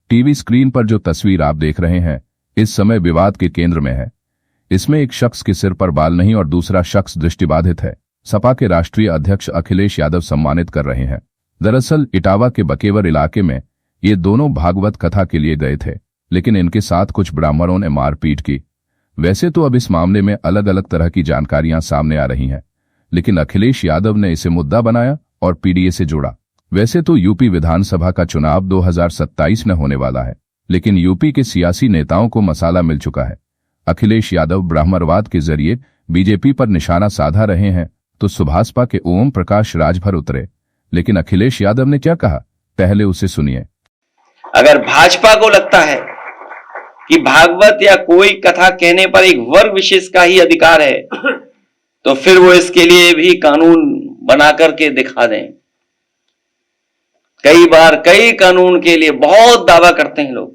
TV screen पर जो तस्वीर आप देख रहे हैं इस समय विवाद के केंद्र में है। इसमें एक शख्स के सिर पर बाल नहीं और दूसरा शख्स दृष्टिबाधित है। सपा के राष्ट्रीय अध्यक्ष अखिलेश यादव सम्मानित कर रहे हैं। दरअसल इटावा के बकेवर इलाके में ये दोनों भागवत कथा के लिए गए थे, लेकिन इनके साथ कुछ ब्राह्मणों ने मारपीट की। वैसे तो अब इस मामले में अलग अलग तरह की जानकारियां सामने आ रही हैं, लेकिन अखिलेश यादव ने इसे मुद्दा बनाया और पीडीए से जोड़ा। वैसे तो यूपी विधानसभा का चुनाव 2027 में होने वाला है, लेकिन यूपी के सियासी नेताओं को मसाला मिल चुका है। अखिलेश यादव ब्राह्मणवाद के जरिए बीजेपी पर निशाना साधा रहे हैं, तो सुभाषपा के ओम प्रकाश राजभर उतरे। लेकिन अखिलेश यादव ने क्या कहा, पहले उसे सुनिए। अगर भाजपा को लगता है कि भागवत या कोई कथा कहने पर एक वर्ग विशेष का ही अधिकार है, तो फिर वो इसके लिए भी कानून बना करके दिखा दें। कई बार कई कानून के लिए बहुत दावा करते हैं लोग,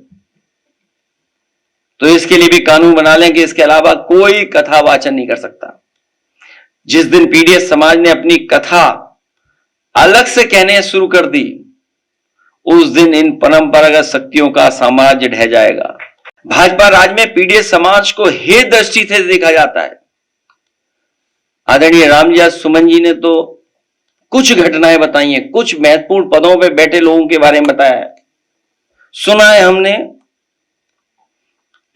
तो इसके लिए भी कानून बना लें कि इसके अलावा कोई कथा वाचन नहीं कर सकता। जिस दिन पीडीएस समाज ने अपनी कथा अलग से कहने शुरू कर दी, उस दिन इन परंपरागत शक्तियों का साम्राज्य ढह जाएगा। भाजपा राज में पीडीएस समाज को हे दृष्टि से देखा जाता है। आदरणीय रामजी सुमन जी ने तो कुछ घटनाएं बताई हैं, कुछ महत्वपूर्ण पदों पे बैठे लोगों के बारे में बताया है। सुना है हमने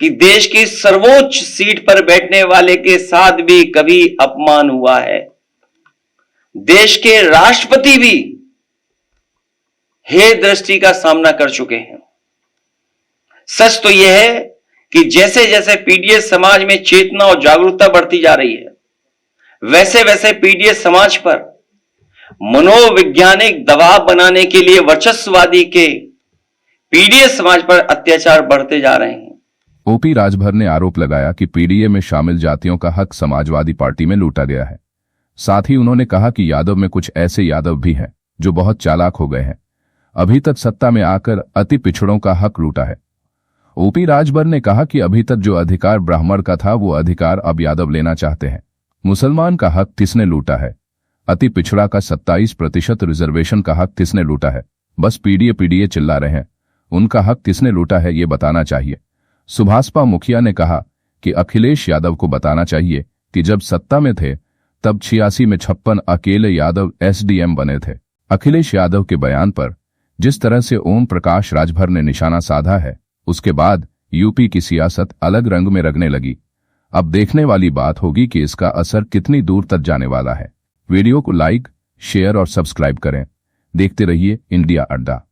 कि देश की सर्वोच्च सीट पर बैठने वाले के साथ भी कभी अपमान हुआ है। देश के राष्ट्रपति भी हे दृष्टि का सामना कर चुके हैं। सच तो यह है कि जैसे जैसे पीडीएस समाज में चेतना और जागरूकता बढ़ती जा रही है, वैसे वैसे पीडीएस समाज पर मनोवैज्ञानिक दबाव बनाने के लिए वर्चस्ववादी के पीडीएस समाज पर अत्याचार बढ़ते जा रहे हैं। ओपी राजभर ने आरोप लगाया कि पीडीए में शामिल जातियों का हक समाजवादी पार्टी में लूटा गया है। साथ ही उन्होंने कहा कि यादव में कुछ ऐसे यादव भी हैं जो बहुत चालाक हो गए हैं, अभी तक सत्ता में आकर अति पिछड़ों का हक लूटा है। ओपी राजभर ने कहा कि अभी तक जो अधिकार ब्राह्मण का था वो अधिकार अब यादव लेना चाहते हैं। मुसलमान का हक किसने लूटा है? अति पिछड़ा का 27% रिजर्वेशन का हक किसने लूटा है? बस पीडीए चिल्ला रहे हैं, उनका हक किसने लूटा है ये बताना चाहिए। सुभाषपा मुखिया ने कहा कि अखिलेश यादव को बताना चाहिए कि जब सत्ता में थे तब 86 में 56 अकेले यादव एसडीएम बने थे। अखिलेश यादव के बयान पर जिस तरह से ओम प्रकाश राजभर ने निशाना साधा है, उसके बाद यूपी की सियासत अलग रंग में रंगने लगी। अब देखने वाली बात होगी कि इसका असर कितनी दूर तक जाने वाला है। वीडियो को लाइक, शेयर और सब्सक्राइब करें। देखते रहिए इंडिया अड्डा।